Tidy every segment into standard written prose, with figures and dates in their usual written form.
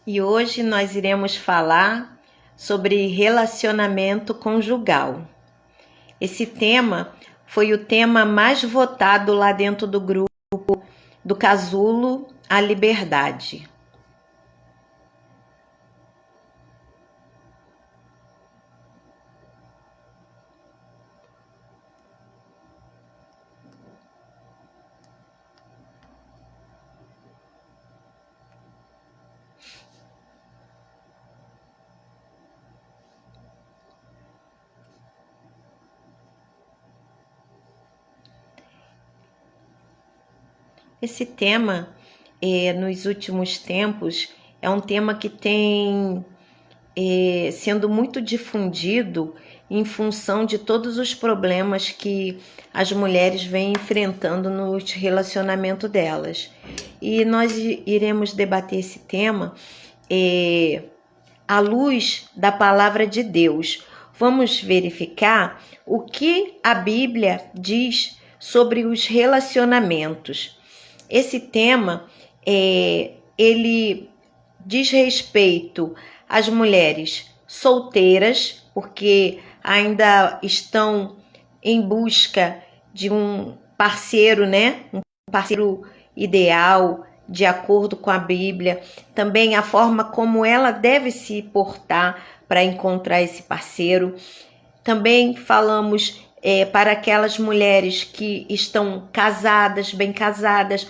E hoje nós iremos falar sobre relacionamento conjugal. Esse tema foi o tema mais votado lá dentro do grupo do Casulo à Liberdade. Esse tema, nos últimos tempos, é um tema que tem sendo muito difundido em função de todos os problemas que as mulheres vêm enfrentando no relacionamento delas. E nós iremos debater esse tema à luz da palavra de Deus. Vamos verificar o que a Bíblia diz sobre os relacionamentos. Esse tema, ele diz respeito às mulheres solteiras, porque ainda estão em busca de um parceiro, né? Um parceiro ideal, de acordo com a Bíblia. Também a forma como ela deve se portar para encontrar esse parceiro. Também falamos para aquelas mulheres que estão casadas, bem casadas,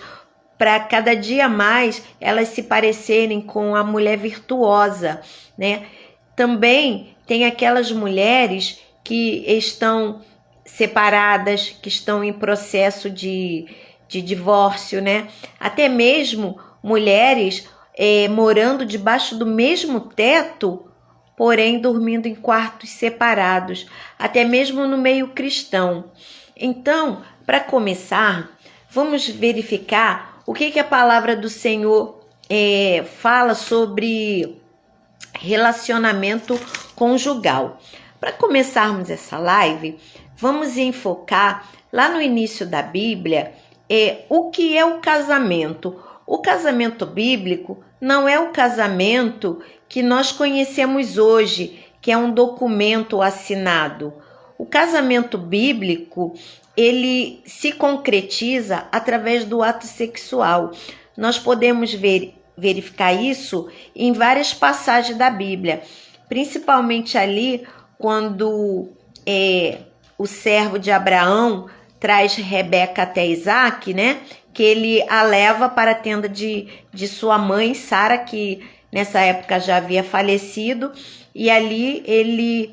para cada dia mais elas se parecerem com a mulher virtuosa, né? Também tem aquelas mulheres que estão separadas, que estão em processo de divórcio, né? Até mesmo mulheres morando debaixo do mesmo teto, porém dormindo em quartos separados, até mesmo no meio cristão. Então, para começar, vamos verificar o que a palavra do Senhor fala sobre relacionamento conjugal. Para começarmos essa live, vamos enfocar lá no início da Bíblia o que é o casamento. O casamento bíblico não é o casamento que nós conhecemos hoje, que é um documento assinado. O casamento bíblico, ele se concretiza através do ato sexual. Nós podemos verificar isso em várias passagens da Bíblia, principalmente ali quando o servo de Abraão traz Rebeca até Isaac, né? Que ele a leva para a tenda de sua mãe, Sara, que nessa época já havia falecido, e ali ele,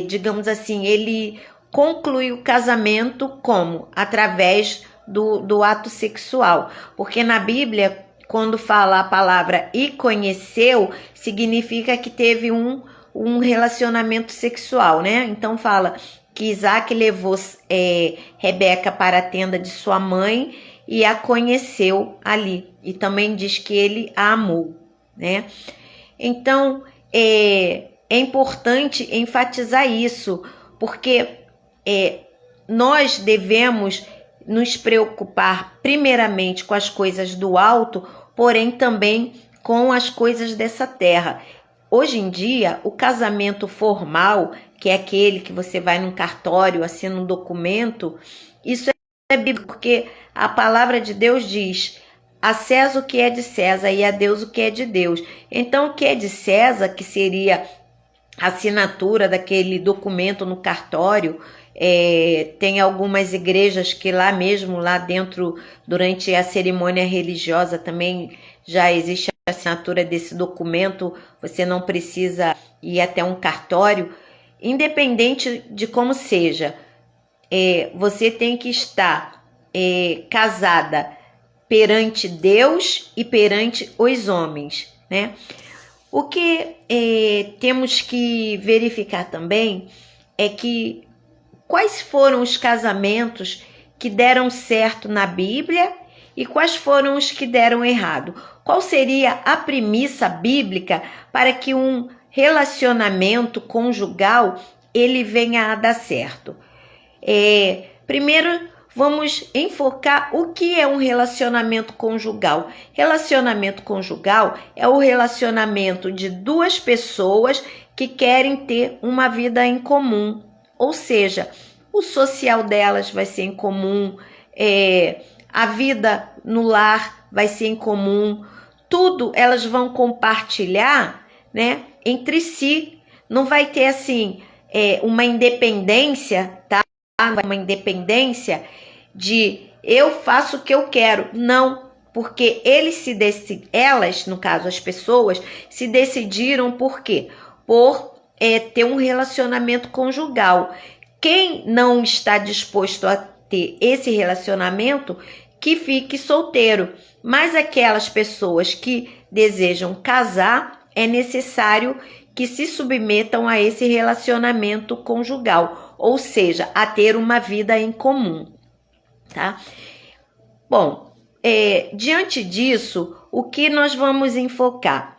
digamos assim, ele conclui o casamento como? Através do ato sexual. Porque na Bíblia, quando fala a palavra e conheceu, significa que teve um relacionamento sexual, né? Então fala que Isaac levou Rebeca para a tenda de sua mãe e a conheceu ali. E também diz que ele a amou, né? Então, é importante enfatizar isso, porque nós devemos nos preocupar primeiramente com as coisas do alto, porém também com as coisas dessa terra. Hoje em dia, o casamento formal, que é aquele que você vai num cartório, assina um documento, isso é bíblico, porque a palavra de Deus diz: a César o que é de César e a Deus o que é de Deus. Então, o que é de César, que seria a assinatura daquele documento no cartório, tem algumas igrejas que lá mesmo, lá dentro, durante a cerimônia religiosa, também já existe a assinatura desse documento, você não precisa ir até um cartório. Independente de como seja, você tem que estar casada perante Deus e perante os homens, né? O que temos que verificar também é que quais foram os casamentos que deram certo na Bíblia e quais foram os que deram errado. Qual seria a premissa bíblica para que um relacionamento conjugal ele venha a dar certo? Primeiro, vamos enfocar o que é um relacionamento conjugal. Relacionamento conjugal é o relacionamento de duas pessoas que querem ter uma vida em comum. Ou seja, o social delas vai ser em comum, a vida no lar vai ser em comum, tudo elas vão compartilhar, né, entre si. Não vai ter assim uma independência, tá? Uma independência de eu faço o que eu quero. Não, porque elas, no caso as pessoas, se decidiram por quê? Por ter um relacionamento conjugal. Quem não está disposto a ter esse relacionamento, que fique solteiro. Mas aquelas pessoas que desejam casar, é necessário que se submetam a esse relacionamento conjugal, ou seja, a ter uma vida em comum, tá? Bom, diante disso, o que nós vamos enfocar?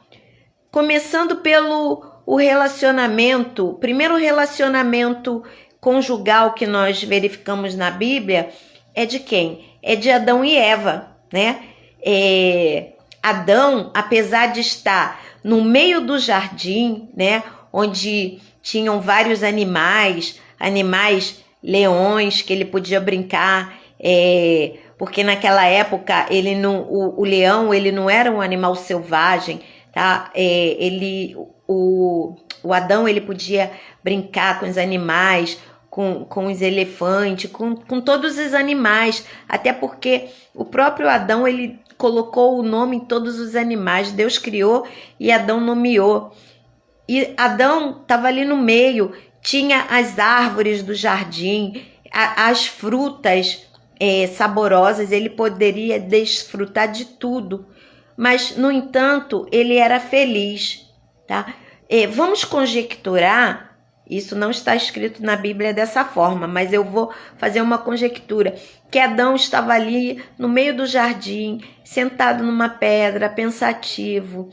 Começando pelo relacionamento, primeiro relacionamento conjugal que nós verificamos na Bíblia é de quem? É de Adão e Eva, né? Adão, apesar de estar no meio do jardim, né, onde tinham vários animais, leões que ele podia brincar, porque naquela época o leão ele não era um animal selvagem, tá? O Adão ele podia brincar com os animais, com os elefantes, com todos os animais, até porque o próprio Adão ele colocou o nome em todos os animais. Deus criou e Adão nomeou. E Adão estava ali no meio, tinha as árvores do jardim, as frutas saborosas, ele poderia desfrutar de tudo. Mas, no entanto, ele era feliz, tá? Vamos conjecturar, isso não está escrito na Bíblia dessa forma, mas eu vou fazer uma conjectura, que Adão estava ali no meio do jardim, sentado numa pedra, pensativo,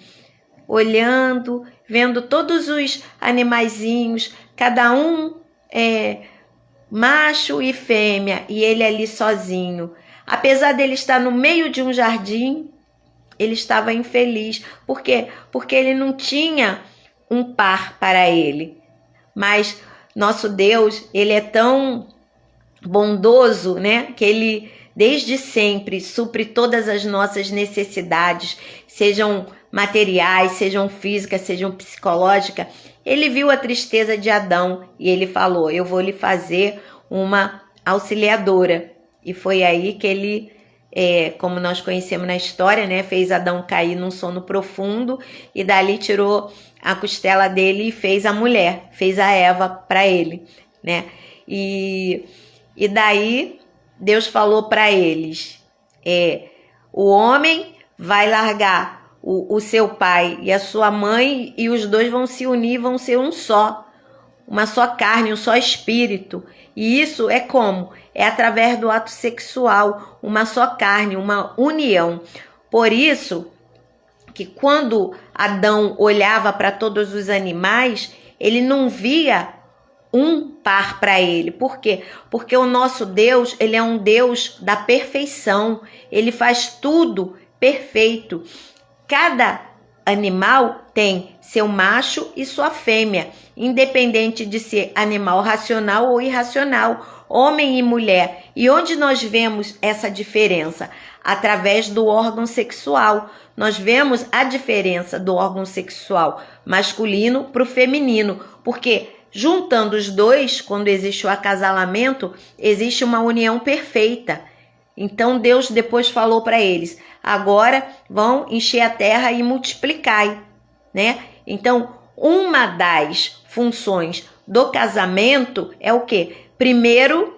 olhando, vendo todos os animaizinhos, cada um macho e fêmea, e ele ali sozinho. Apesar dele estar no meio de um jardim, ele estava infeliz. Por quê? Porque ele não tinha um par para ele. Mas nosso Deus, ele é tão bondoso, né? Que ele desde sempre supre todas as nossas necessidades, sejam materiais, sejam físicas, sejam psicológicas. Ele viu a tristeza de Adão e ele falou: eu vou lhe fazer uma auxiliadora. E foi aí que ele, como nós conhecemos na história, né, fez Adão cair num sono profundo e dali tirou a costela dele e fez a mulher, fez a Eva para ele, né? E daí Deus falou para eles: o homem vai largar o seu pai e a sua mãe e os dois vão se unir, vão ser uma só carne, um só espírito. E isso é como? É através do ato sexual, uma só carne, uma união. Por isso que quando Adão olhava para todos os animais, ele não via um par para ele. Por quê? Porque o nosso Deus, ele é um Deus da perfeição. Ele faz tudo perfeito. Cada animal tem seu macho e sua fêmea, independente de ser animal racional ou irracional, homem e mulher. E onde nós vemos essa diferença? Através do órgão sexual. Nós vemos a diferença do órgão sexual masculino para o feminino, porque juntando os dois, quando existe o acasalamento, existe uma união perfeita. Então Deus depois falou para eles: agora vão encher a terra e multiplicai, né? Então, uma das funções do casamento é o quê? Primeiro,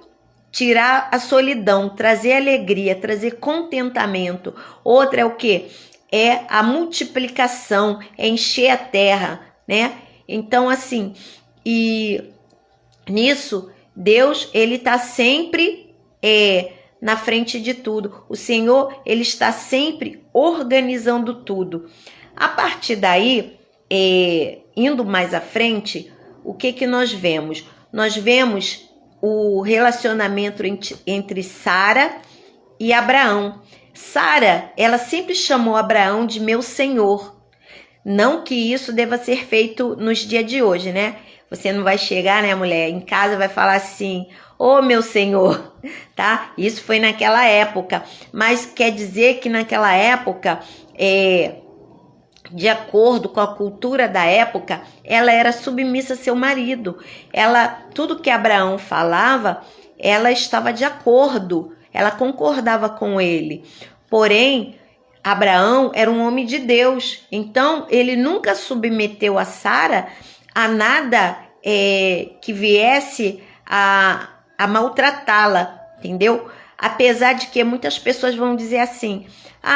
tirar a solidão, trazer alegria, trazer contentamento. Outra é o quê? É a multiplicação, é encher a terra, né? Então, assim, e nisso, Deus, ele está sempre na frente de tudo. O Senhor, ele está sempre organizando tudo. A partir daí, indo mais à frente, o que nós vemos? Nós vemos o relacionamento entre Sara e Abraão. Sara, ela sempre chamou Abraão de meu senhor. Não que isso deva ser feito nos dias de hoje, né? Você não vai chegar, né, mulher, em casa e vai falar assim, ô meu senhor, tá? Isso foi naquela época. Mas quer dizer que naquela época, de acordo com a cultura da época, ela era submissa a seu marido. Tudo que Abraão falava, ela estava de acordo, ela concordava com ele. Porém, Abraão era um homem de Deus, então ele nunca submeteu a Sara a nada que viesse a maltratá-la, entendeu? Apesar de que muitas pessoas vão dizer assim,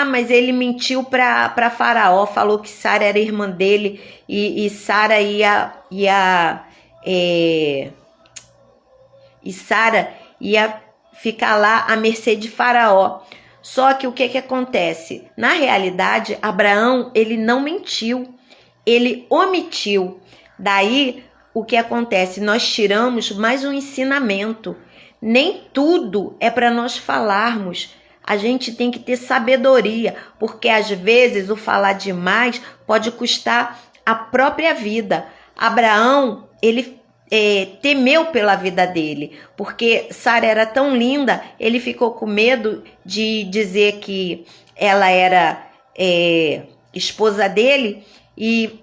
mas ele mentiu para Faraó, falou que Sara era irmã dele e Sara ia ficar lá à mercê de Faraó. Só que o que acontece? Na realidade, Abraão, ele não mentiu, ele omitiu. Daí, o que acontece? Nós tiramos mais um ensinamento. Nem tudo é para nós falarmos. A gente tem que ter sabedoria, porque às vezes o falar demais pode custar a própria vida. Abraão, ele temeu pela vida dele, porque Sara era tão linda, ele ficou com medo de dizer que ela era esposa dele e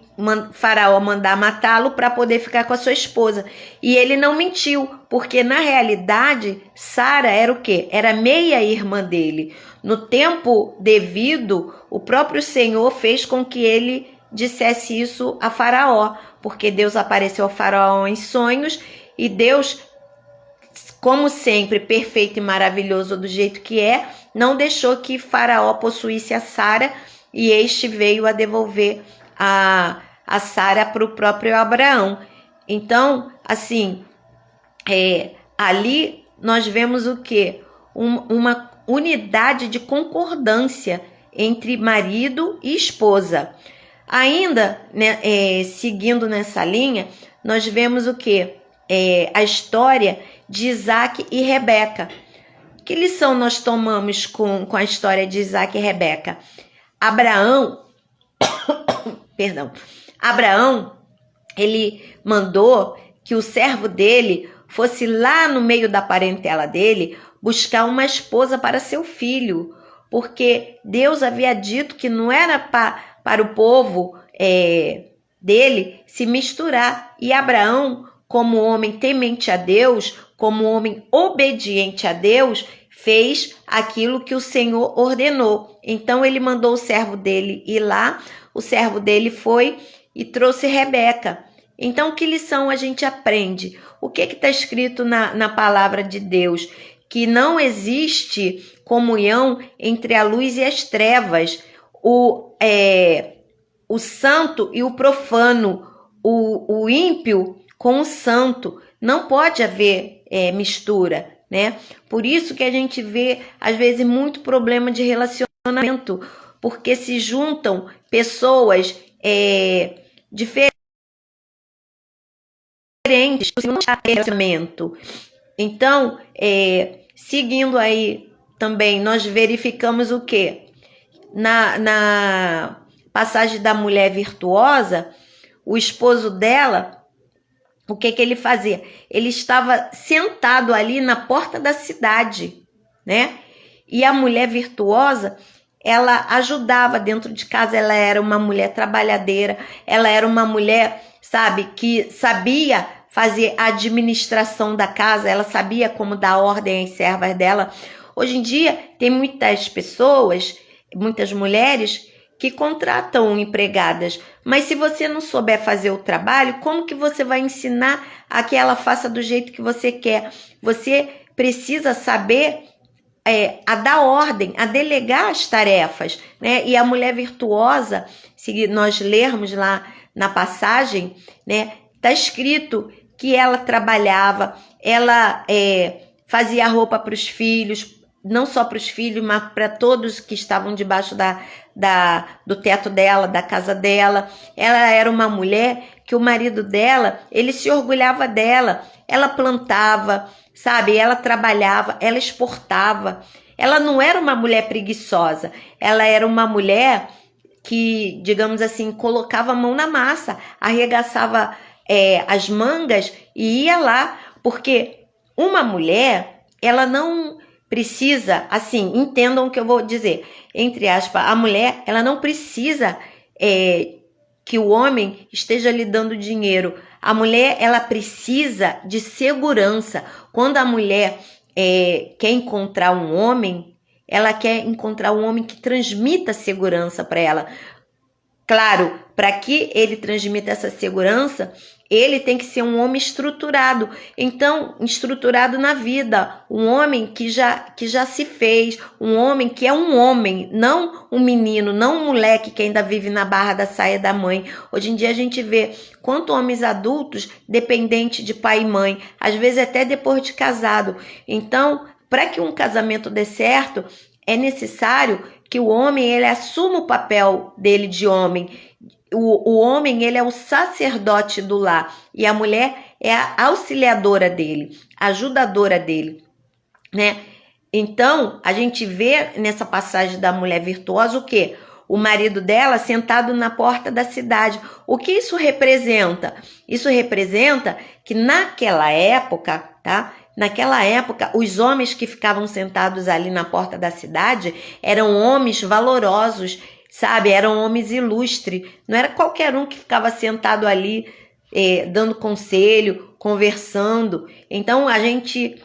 Faraó mandar matá-lo para poder ficar com a sua esposa. E ele não mentiu, porque na realidade Sara era o quê? Era meia irmã dele. No tempo devido, o próprio Senhor fez com que ele dissesse isso a Faraó, porque Deus apareceu a Faraó em sonhos e Deus, como sempre, perfeito e maravilhoso do jeito que é, não deixou que Faraó possuísse a Sara e este veio a devolver a Sara para o próprio Abraão. Então, assim, ali nós vemos o quê? Uma unidade de concordância entre marido e esposa. Ainda, né, seguindo nessa linha, nós vemos o quê? A história de Isaac e Rebeca. Que lição nós tomamos com a história de Isaac e Rebeca? Abraão, ele mandou que o servo dele fosse lá no meio da parentela dele buscar uma esposa para seu filho, porque Deus havia dito que não era para o povo dele se misturar. E Abraão, como homem temente a Deus, como homem obediente a Deus, fez aquilo que o Senhor ordenou. Então ele mandou o servo dele ir lá, o servo dele foi e trouxe Rebeca. Então, que lição a gente aprende? O que está escrito na palavra de Deus? Que não existe comunhão entre a luz e as trevas, o santo e o profano, o ímpio com o santo. Não pode haver mistura, né? Por isso que a gente vê, às vezes, muito problema de relacionamento, porque se juntam pessoas diferentes no relacionamento. Então, seguindo aí também, nós verificamos o quê? Na passagem da mulher virtuosa, o esposo dela, o que ele fazia? Ele estava sentado ali na porta da cidade, né? E a mulher virtuosa, ela ajudava dentro de casa, ela era uma mulher trabalhadeira, ela era uma mulher, sabe, que sabia fazer a administração da casa, ela sabia como dar ordem às servas dela. Hoje em dia, tem muitas pessoas, muitas mulheres que contratam empregadas, mas se você não souber fazer o trabalho, como que você vai ensinar a que ela faça do jeito que você quer? Você precisa saber a dar ordem, a delegar as tarefas, né? E a mulher virtuosa, se nós lermos lá na passagem, né, tá escrito que ela trabalhava, ela fazia roupa para os filhos, não só para os filhos, mas para todos que estavam debaixo do teto dela, da casa dela. Ela era uma mulher que o marido dela, ele se orgulhava dela. Ela plantava, sabe? Ela trabalhava, ela exportava. Ela não era uma mulher preguiçosa. Ela era uma mulher que, digamos assim, colocava a mão na massa, arregaçava as mangas e ia lá, porque uma mulher, ela não precisa, assim, entendam o que eu vou dizer, entre aspas, a mulher, ela não precisa que o homem esteja lhe dando dinheiro. A mulher, ela precisa de segurança. Quando a mulher quer encontrar um homem, ela quer encontrar um homem que transmita segurança para ela. Claro, para que ele transmita essa segurança, ele tem que ser um homem estruturado. Então, estruturado na vida, um homem que já se fez, um homem que é um homem, não um menino, não um moleque que ainda vive na barra da saia da mãe. Hoje em dia a gente vê quantos homens adultos dependentes de pai e mãe, às vezes até depois de casado. Então, para que um casamento dê certo, é necessário que o homem ele assuma o papel dele de homem. O homem ele é o sacerdote do lar e a mulher é a auxiliadora dele, ajudadora dele, né? Então, a gente vê nessa passagem da mulher virtuosa o quê? O marido dela sentado na porta da cidade. O que isso representa? Isso representa que naquela época, tá? Naquela época, os homens que ficavam sentados ali na porta da cidade eram homens valorosos, sabe? Eram homens ilustres. Não era qualquer um que ficava sentado ali dando conselho, conversando. Então, a gente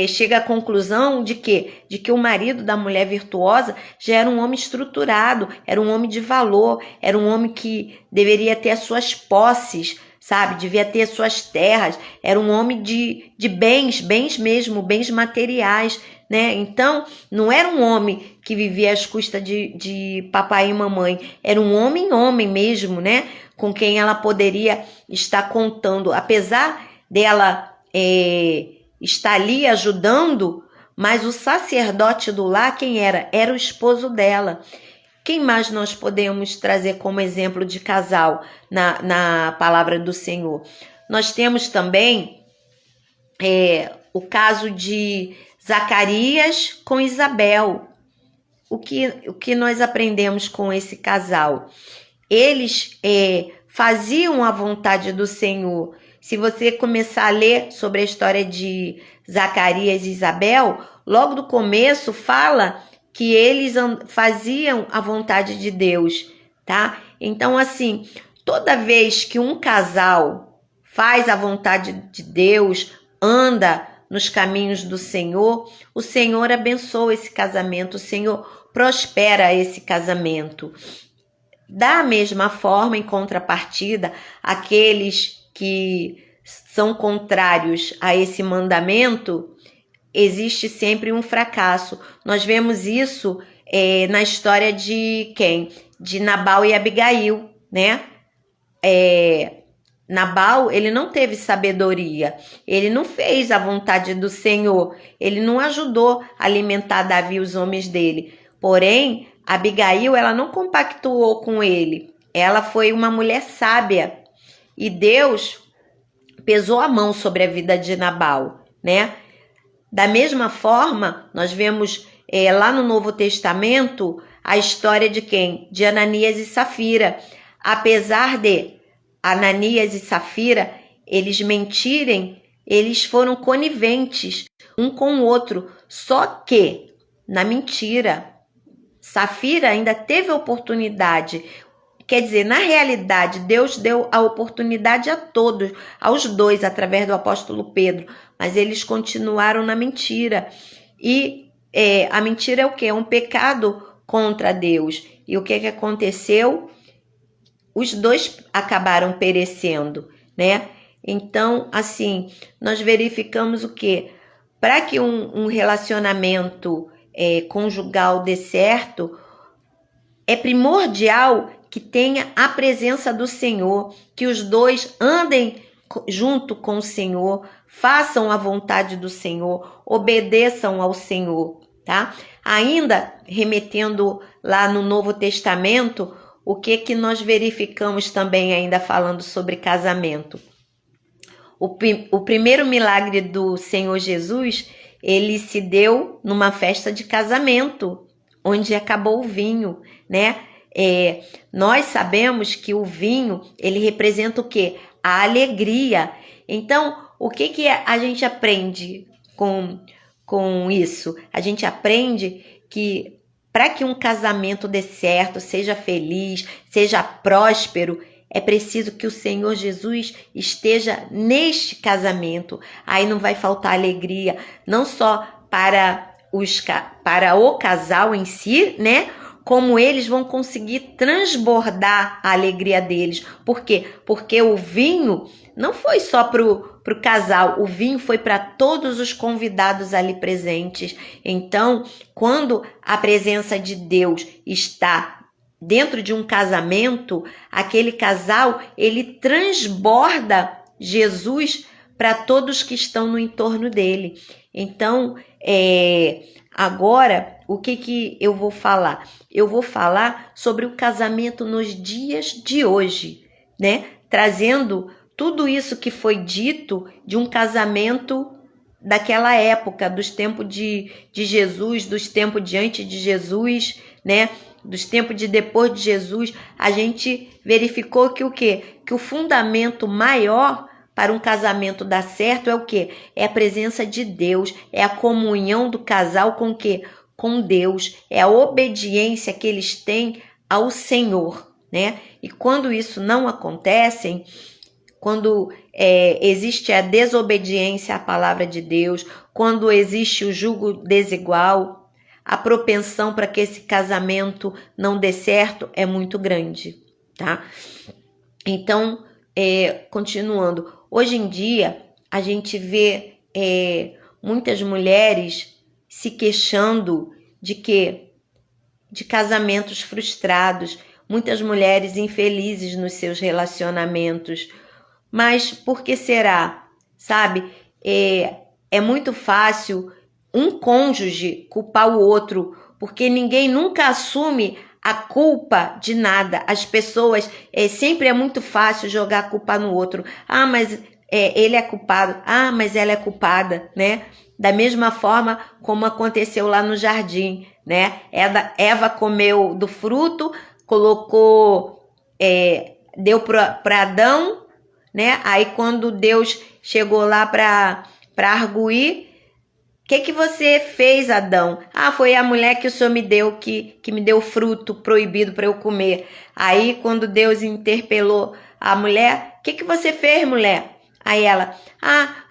chega à conclusão de quê? De que o marido da mulher virtuosa já era um homem estruturado, era um homem de valor, era um homem que deveria ter as suas posses, sabe? Devia ter suas terras, era um homem de bens mesmo, bens materiais, né? Então, não era um homem que vivia às custas de papai e mamãe, era um homem mesmo, né? Com quem ela poderia estar contando, apesar dela estar ali ajudando, mas o sacerdote do lar, quem era? Era o esposo dela. Quem mais nós podemos trazer como exemplo de casal na palavra do Senhor? Nós temos também o caso de Zacarias com Isabel. O que nós aprendemos com esse casal? Eles faziam a vontade do Senhor. Se você começar a ler sobre a história de Zacarias e Isabel, logo do começo fala que eles faziam a vontade de Deus, tá? Então, assim, toda vez que um casal faz a vontade de Deus, anda nos caminhos do Senhor, o Senhor abençoa esse casamento, o Senhor prospera esse casamento. Da mesma forma, em contrapartida, aqueles que são contrários a esse mandamento, existe sempre um fracasso. Nós vemos isso na história de quem? De Nabal e Abigail, né? Nabal, ele não teve sabedoria, ele não fez a vontade do Senhor, ele não ajudou a alimentar Davi e os homens dele. Porém, Abigail, ela não compactuou com ele, ela foi uma mulher sábia e Deus pesou a mão sobre a vida de Nabal, né? Da mesma forma, nós vemos lá no Novo Testamento a história de quem? De Ananias e Safira. Apesar de Ananias e Safira, eles mentirem, eles foram coniventes um com o outro. Só que, na mentira, Safira ainda teve a oportunidade. Quer dizer, na realidade, Deus deu a oportunidade a todos, aos dois, através do apóstolo Pedro, mas eles continuaram na mentira. E a mentira é o quê? É um pecado contra Deus. E o que aconteceu? Os dois acabaram perecendo, né? Então, assim, nós verificamos o quê? Para que um relacionamento conjugal dê certo, é primordial que tenha a presença do Senhor, que os dois andem junto com o Senhor, façam a vontade do Senhor, obedeçam ao Senhor, tá? Ainda remetendo lá no Novo Testamento, o que nós verificamos também ainda falando sobre casamento? O primeiro milagre do Senhor Jesus, ele se deu numa festa de casamento, onde acabou o vinho, né? Nós sabemos que o vinho, ele representa o quê? A alegria. Então, o que a gente aprende com isso? A gente aprende que para que um casamento dê certo, seja feliz, seja próspero, é preciso que o Senhor Jesus esteja neste casamento. Aí não vai faltar alegria, não só para o casal em si, né? Como eles vão conseguir transbordar a alegria deles. Por quê? Porque o vinho não foi só para o casal, o vinho foi para todos os convidados ali presentes. Então, quando a presença de Deus está dentro de um casamento, aquele casal, ele transborda Jesus para todos que estão no entorno dele. Então, agora, o que eu vou falar? Eu vou falar sobre o casamento nos dias de hoje, né? Trazendo tudo isso que foi dito de um casamento daquela época, dos tempos de Jesus, dos tempos de antes de Jesus, né? Dos tempos de depois de Jesus, a gente verificou que o quê? Que o fundamento maior para um casamento dar certo é o quê? É a presença de Deus, é a comunhão do casal com o quê? Com Deus, é a obediência que eles têm ao Senhor, né? E quando isso não acontece, quando existe a desobediência à palavra de Deus, quando existe o jugo desigual, a propensão para que esse casamento não dê certo é muito grande, tá? Então, continuando, hoje em dia a gente vê muitas mulheres se queixando de casamentos frustrados, muitas mulheres infelizes nos seus relacionamentos. Mas por que será? Sabe? É muito fácil um cônjuge culpar o outro, porque ninguém nunca assume a culpa de nada. As pessoas, sempre é muito fácil jogar a culpa no outro. Ah, mas ele é culpado. Ah, mas ela é culpada, né? Da mesma forma como aconteceu lá no jardim, né? Eva comeu do fruto, colocou, deu para Adão, né? Aí quando Deus chegou lá para arguir, o que você fez, Adão? Ah, foi a mulher que o Senhor me deu, que me deu fruto proibido para eu comer. Aí quando Deus interpelou a mulher, o que você fez, mulher? Aí ela,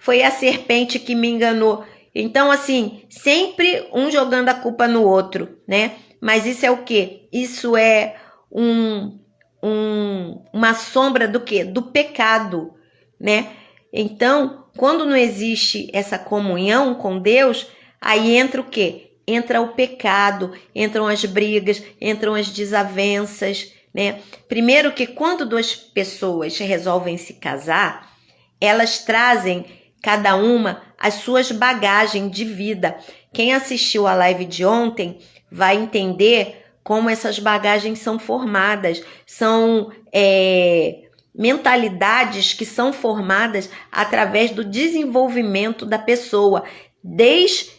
foi a serpente que me enganou. Então, assim, sempre um jogando a culpa no outro, né? Mas isso é o quê? Isso é uma sombra do quê? Do pecado, né? Então, quando não existe essa comunhão com Deus, aí entra o quê? Entra o pecado, entram as brigas, entram as desavenças, né? Primeiro que quando duas pessoas resolvem se casar, elas trazem cada uma as suas bagagens de vida. Quem assistiu a live de ontem vai entender como essas bagagens são formadas. São mentalidades que são formadas através do desenvolvimento da pessoa, desde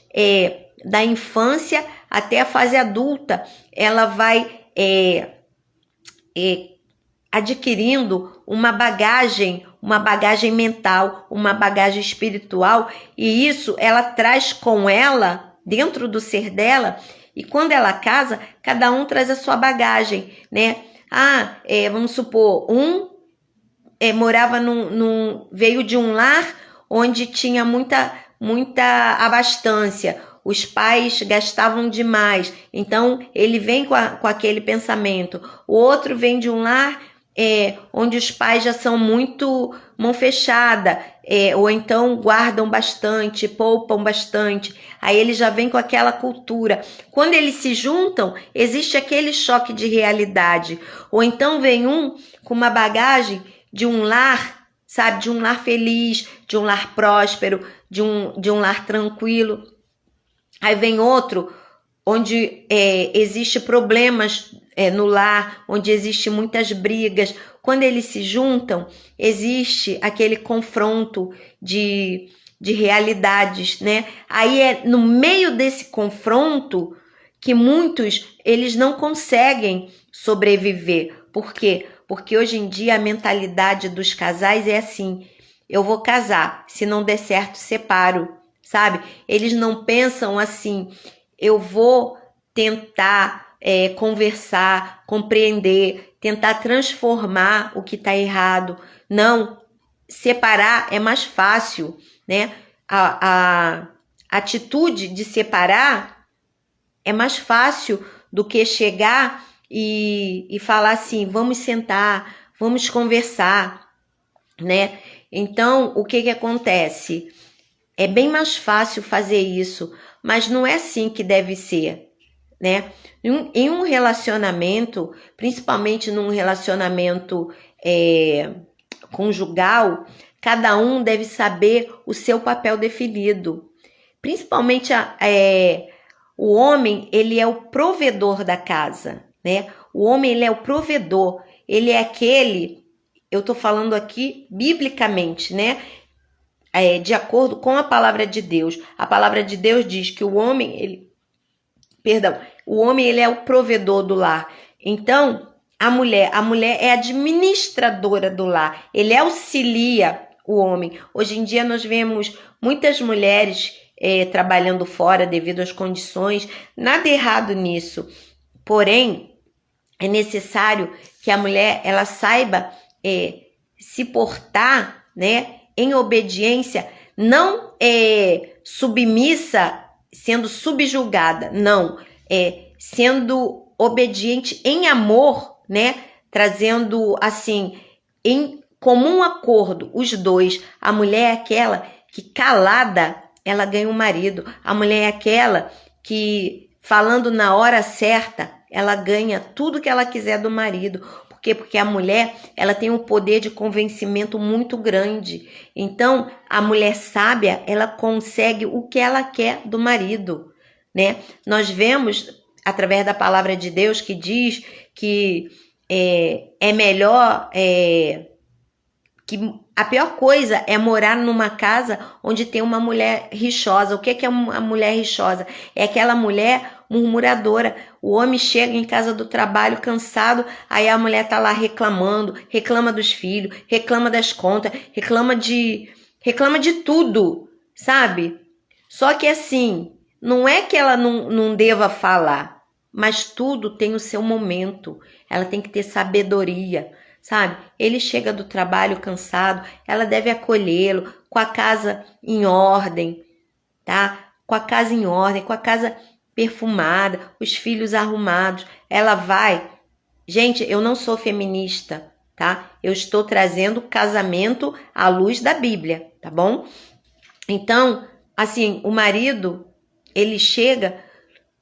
da infância até a fase adulta. Ela vai adquirindo uma bagagem mental, uma bagagem espiritual, e isso ela traz com ela, dentro do ser dela, e quando ela casa, cada um traz a sua bagagem, né? Vamos supor, morava veio de um lar onde tinha muita abastança, os pais gastavam demais, então ele vem com aquele pensamento. O outro vem de um lar onde os pais já são muito mão fechada, ou então guardam bastante, poupam bastante, aí ele já vem com aquela cultura. Quando eles se juntam, existe aquele choque de realidade, ou então vem um com uma bagagem de um lar, sabe, de um lar feliz, de um lar próspero, de um lar tranquilo. Aí vem outro onde existe problemas no lar, onde existe muitas brigas. Quando eles se juntam, existe aquele confronto de realidades, né? Aí é no meio desse confronto que muitos eles não conseguem sobreviver. Por quê? Porque hoje em dia a mentalidade dos casais é assim: eu vou casar, se não der certo, separo, sabe? Eles não pensam assim: eu vou tentar conversar, compreender, tentar transformar o que está errado. Não, separar é mais fácil, né? A atitude de separar é mais fácil do que chegar e falar assim: vamos sentar, vamos conversar, né? Então, o que acontece? É bem mais fácil fazer isso, mas não é assim que deve ser, né? Em um relacionamento, principalmente num relacionamento conjugal, cada um deve saber o seu papel definido. Principalmente o homem, ele é o provedor da casa, né? O homem, ele é o provedor, ele é aquele, eu tô falando aqui biblicamente, né? De acordo com a palavra de Deus. A palavra de Deus diz que o homem, o homem ele é o provedor do lar. Então, a mulher é administradora do lar. Ele auxilia o homem. Hoje em dia nós vemos muitas mulheres trabalhando fora devido às condições. Nada errado nisso. Porém, é necessário que a mulher ela saiba se portar, né, em obediência, não submissa, sendo subjugada, não, sendo obediente em amor, né, trazendo assim, em comum acordo, os dois. A mulher é aquela que calada, ela ganha um marido. A mulher é aquela que, falando na hora certa, ela ganha tudo que ela quiser do marido. Por quê? Porque a mulher, ela tem um poder de convencimento muito grande. Então, a mulher sábia, ela consegue o que ela quer do marido, né? Nós vemos, através da palavra de Deus, que diz que é melhor... que a pior coisa é morar numa casa onde tem uma mulher rixosa. O que é uma mulher rixosa? É aquela mulher murmuradora. O homem chega em casa do trabalho cansado, aí a mulher tá lá reclamando, reclama dos filhos, reclama das contas, reclama de tudo, sabe? Só que assim, não é que ela não deva falar, mas tudo tem o seu momento. Ela tem que ter sabedoria, sabe? Ele chega do trabalho cansado, ela deve acolhê-lo com a casa em ordem, tá? Com a casa em ordem, com a casa perfumada, os filhos arrumados. Ela vai... Gente, eu não sou feminista, tá? Eu estou trazendo o casamento à luz da Bíblia, tá bom? Então, assim, o marido, ele chega,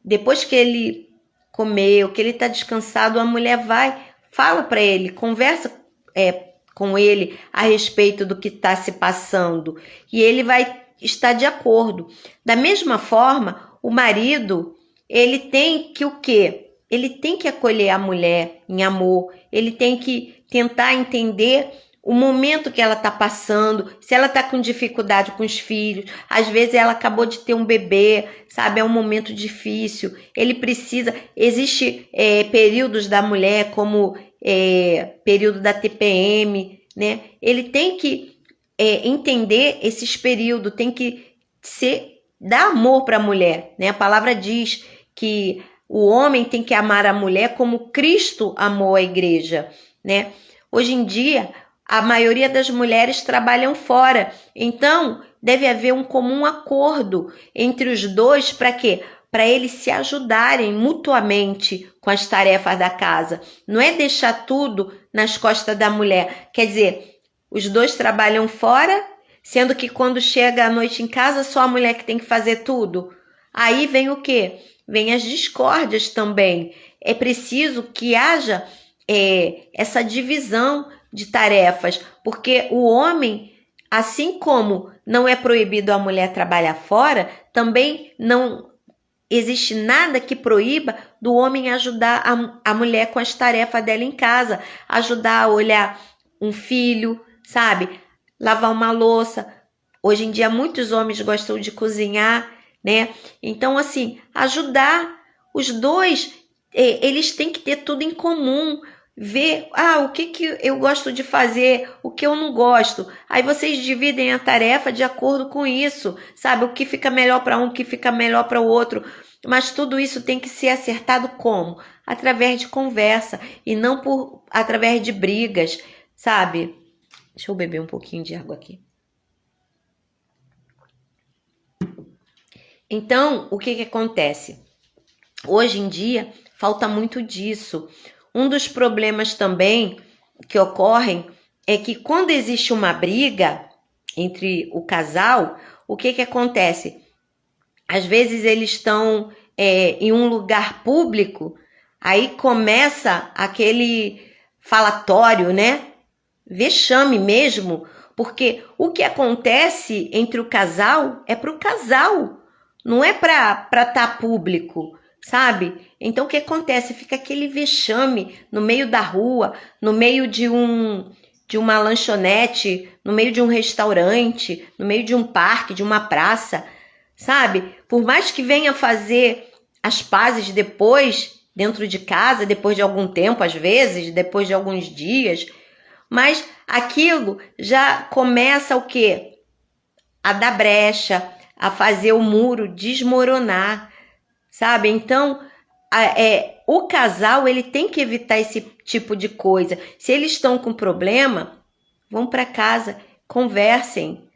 depois que ele comeu, que ele tá descansado, a mulher vai... Fala para ele, conversa com ele a respeito do que está se passando e ele vai estar de acordo. Da mesma forma, o marido, ele tem que o quê? Ele tem que acolher a mulher em amor, ele tem que tentar entender o momento que ela está passando, se ela está com dificuldade com os filhos, às vezes ela acabou de ter um bebê, sabe, é um momento difícil, ele precisa, existe períodos da mulher como período da TPM, né, ele tem que entender esses períodos, tem que dar amor para a mulher, né, a palavra diz que o homem tem que amar a mulher como Cristo amou a igreja, né, hoje em dia a maioria das mulheres trabalham fora, então deve haver um comum acordo entre os dois para quê? Para eles se ajudarem mutuamente com as tarefas da casa. Não é deixar tudo nas costas da mulher. Quer dizer, os dois trabalham fora, sendo que quando chega a noite em casa, só a mulher que tem que fazer tudo. Aí vem o quê? Vem as discórdias também. É preciso que haja essa divisão de tarefas, porque o homem, assim como não é proibido a mulher trabalhar fora, também não existe nada que proíba do homem ajudar a mulher com as tarefas dela em casa, ajudar a olhar um filho, sabe? Lavar uma louça. Hoje em dia muitos homens gostam de cozinhar, né? Então, assim, ajudar os dois, eles têm que ter tudo em comum. Ver, o que eu gosto de fazer, o que eu não gosto. Aí vocês dividem a tarefa de acordo com isso, sabe? O que fica melhor para um, o que fica melhor para o outro. Mas tudo isso tem que ser acertado como? Através de conversa e não através de brigas, sabe? Deixa eu beber um pouquinho de água aqui. Então, o que acontece? Hoje em dia, falta muito disso. Um dos problemas também que ocorrem é que quando existe uma briga entre o casal, o que acontece? Às vezes eles estão em um lugar público, aí começa aquele falatório, né? Vexame mesmo, porque o que acontece entre o casal é para o casal, não é para estar público, sabe? Então o que acontece? Fica aquele vexame no meio da rua, no meio de uma lanchonete, no meio de um restaurante, no meio de um parque, de uma praça, sabe? Por mais que venha fazer as pazes depois, dentro de casa, depois de algum tempo, às vezes, depois de alguns dias, mas aquilo já começa o quê? A dar brecha, a fazer o muro desmoronar, sabe? Então, o casal, ele tem que evitar esse tipo de coisa. Se eles estão com problema, vão para casa, conversem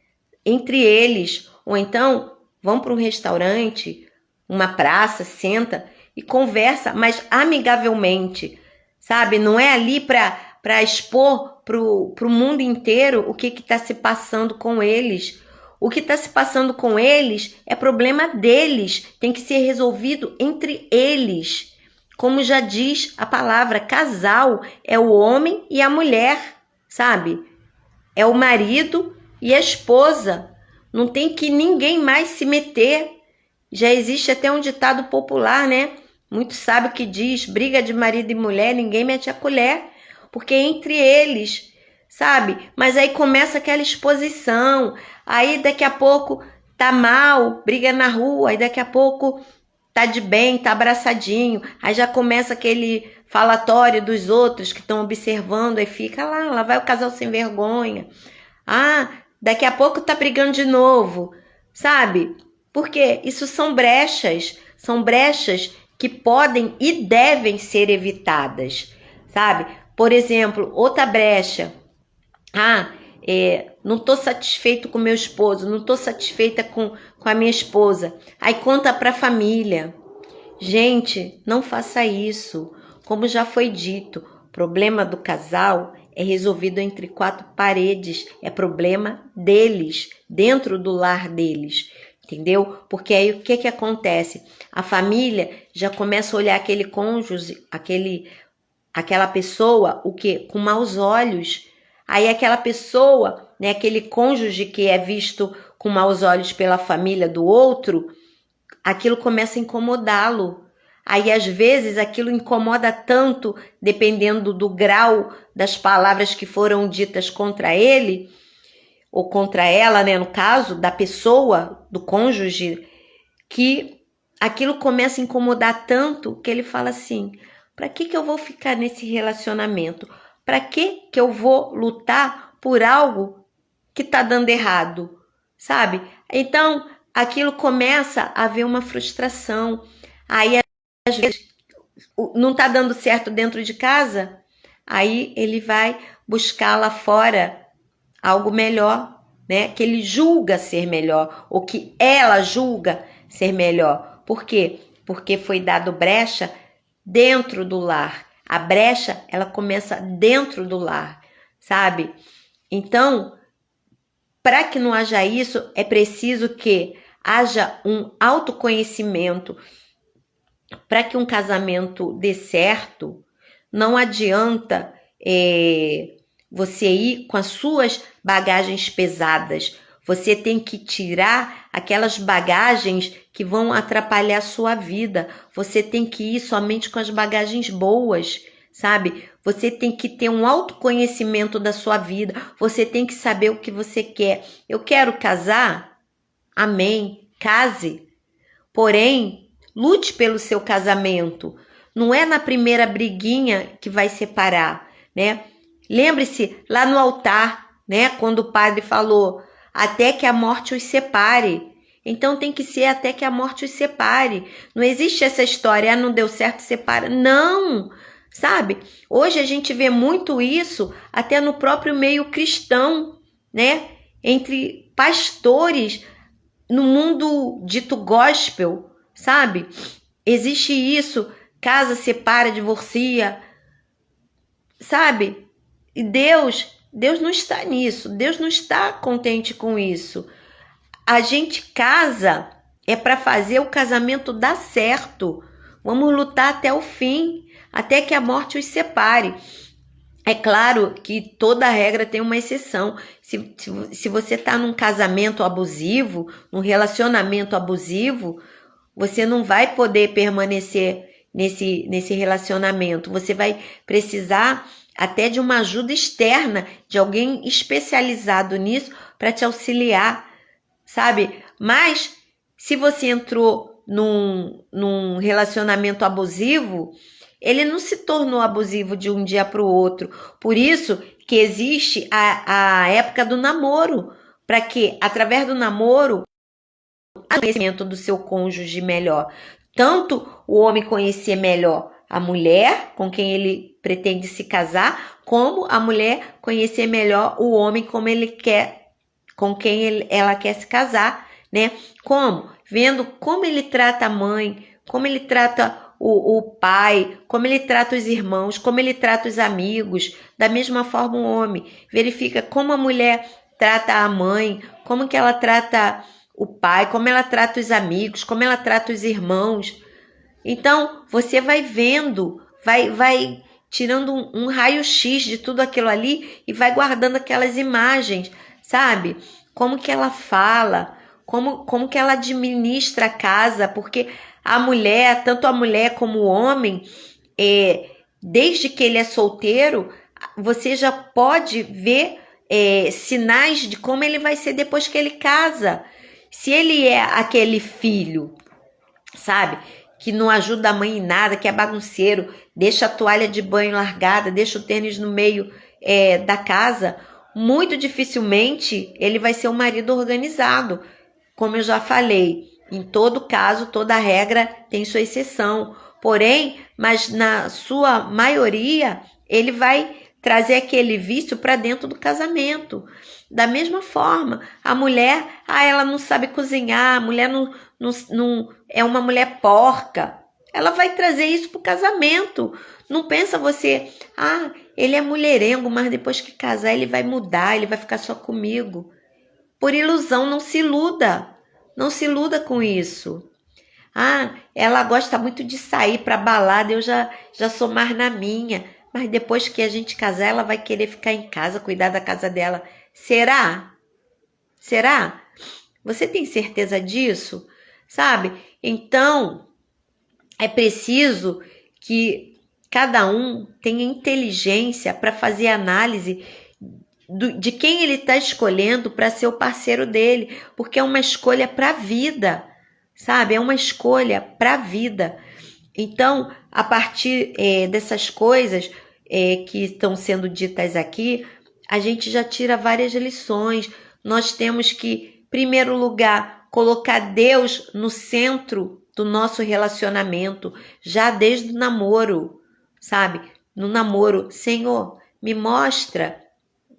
entre eles, ou então vão para um restaurante, uma praça, senta e conversa, mas amigavelmente, sabe? Não é ali para expor para o mundo inteiro o que está se passando com eles. O que está se passando com eles é problema deles, tem que ser resolvido entre eles. Como já diz a palavra, casal é o homem e a mulher, sabe? É o marido e a esposa. Não tem que ninguém mais se meter. Já existe até um ditado popular, né? Muito sábio que diz, briga de marido e mulher, ninguém mete a colher. Porque é entre eles, sabe? Mas aí começa aquela exposição. Aí daqui a pouco tá mal, briga na rua. Aí daqui a pouco tá de bem, tá abraçadinho. Aí já começa aquele falatório dos outros que estão observando. Aí fica lá vai o casal sem vergonha. Daqui a pouco tá brigando de novo, sabe? Porque isso são brechas que podem e devem ser evitadas, sabe? Por exemplo, outra brecha. Não tô satisfeito com meu esposo, não tô satisfeita com a minha esposa. Aí conta pra família. Gente, não faça isso. Como já foi dito, o problema do casal é resolvido entre quatro paredes. É problema deles, dentro do lar deles. Entendeu? Porque aí o que acontece? A família já começa a olhar aquele cônjuge, aquela pessoa, o quê? Com maus olhos. Aí aquela pessoa, né, aquele cônjuge que é visto com maus olhos pela família do outro, aquilo começa a incomodá-lo. Aí às vezes aquilo incomoda tanto, dependendo do grau das palavras que foram ditas contra ele, ou contra ela, né, no caso, da pessoa, do cônjuge, que aquilo começa a incomodar tanto que ele fala assim, para que eu vou ficar nesse relacionamento? Para que eu vou lutar por algo que tá dando errado, sabe? Então, aquilo começa a haver uma frustração. Aí, às vezes, não tá dando certo dentro de casa, aí ele vai buscar lá fora algo melhor, né? Que ele julga ser melhor, ou que ela julga ser melhor. Por quê? Porque foi dado brecha dentro do lar. A brecha, ela começa dentro do lar, sabe? Então, para que não haja isso, é preciso que haja um autoconhecimento. Para que um casamento dê certo, não adianta você ir com as suas bagagens pesadas. Você tem que tirar aquelas bagagens que vão atrapalhar a sua vida. Você tem que ir somente com as bagagens boas, sabe? Você tem que ter um autoconhecimento da sua vida. Você tem que saber o que você quer. Eu quero casar? Amém. Case. Porém, lute pelo seu casamento. Não é na primeira briguinha que vai separar, né? Lembre-se lá no altar, né? Quando o padre falou, até que a morte os separe. Então tem que ser até que a morte os separe. Não existe essa história, não deu certo, separa. Não, sabe? Hoje a gente vê muito isso até no próprio meio cristão, né? Entre pastores no mundo dito gospel, sabe? Existe isso, casa, separa, divorcia, sabe? E Deus não está nisso, Deus não está contente com isso. A gente casa é para fazer o casamento dar certo. Vamos lutar até o fim, até que a morte os separe. É claro que toda regra tem uma exceção. Se você está num casamento abusivo, num relacionamento abusivo, você não vai poder permanecer nesse relacionamento. Você vai precisar até de uma ajuda externa, de alguém especializado nisso para te auxiliar, sabe? Mas se você entrou num relacionamento abusivo, ele não se tornou abusivo de um dia para o outro. Por isso que existe a época do namoro, para que, através do namoro, o conhecimento do seu cônjuge melhor. Tanto o homem conhecer melhor a mulher com quem ele pretende se casar, como a mulher conhecer melhor o homem como ele quer, com quem ela quer se casar, né? Como? Vendo como ele trata a mãe, como ele trata o pai, como ele trata os irmãos, como ele trata os amigos. Da mesma forma o homem. Verifica como a mulher trata a mãe, como que ela trata o pai, como ela trata os amigos, como ela trata os irmãos. Então, você vai vendo, vai tirando um raio-x de tudo aquilo ali e vai guardando aquelas imagens, sabe? Como que ela fala, como que ela administra a casa, porque a mulher, tanto a mulher como o homem, desde que ele é solteiro, você já pode ver sinais de como ele vai ser depois que ele casa. Se ele é aquele filho, sabe, que não ajuda a mãe em nada, que é bagunceiro, deixa a toalha de banho largada, deixa o tênis no meio da casa, muito dificilmente ele vai ser um marido organizado. Como eu já falei, em todo caso, toda regra tem sua exceção. Porém, mas na sua maioria, ele vai trazer aquele vício para dentro do casamento. Da mesma forma, a mulher, ela não sabe cozinhar, a mulher não é uma mulher porca. Ela vai trazer isso para o casamento. Não pensa você, ele é mulherengo, mas depois que casar ele vai mudar, ele vai ficar só comigo. Por ilusão, não se iluda. Não se iluda com isso. Ela gosta muito de sair para balada, eu já sou mais na minha. Mas depois que a gente casar, ela vai querer ficar em casa, cuidar da casa dela. Será? Será? Você tem certeza disso? Sabe? Então, é preciso que cada um tenha inteligência para fazer análise de quem ele está escolhendo para ser o parceiro dele, porque é uma escolha para a vida, sabe? É uma escolha para a vida. Então, a partir dessas coisas que estão sendo ditas aqui, a gente já tira várias lições. Nós temos que, em primeiro lugar, colocar Deus no centro do nosso relacionamento, já desde o namoro, sabe? No namoro, Senhor, me mostra.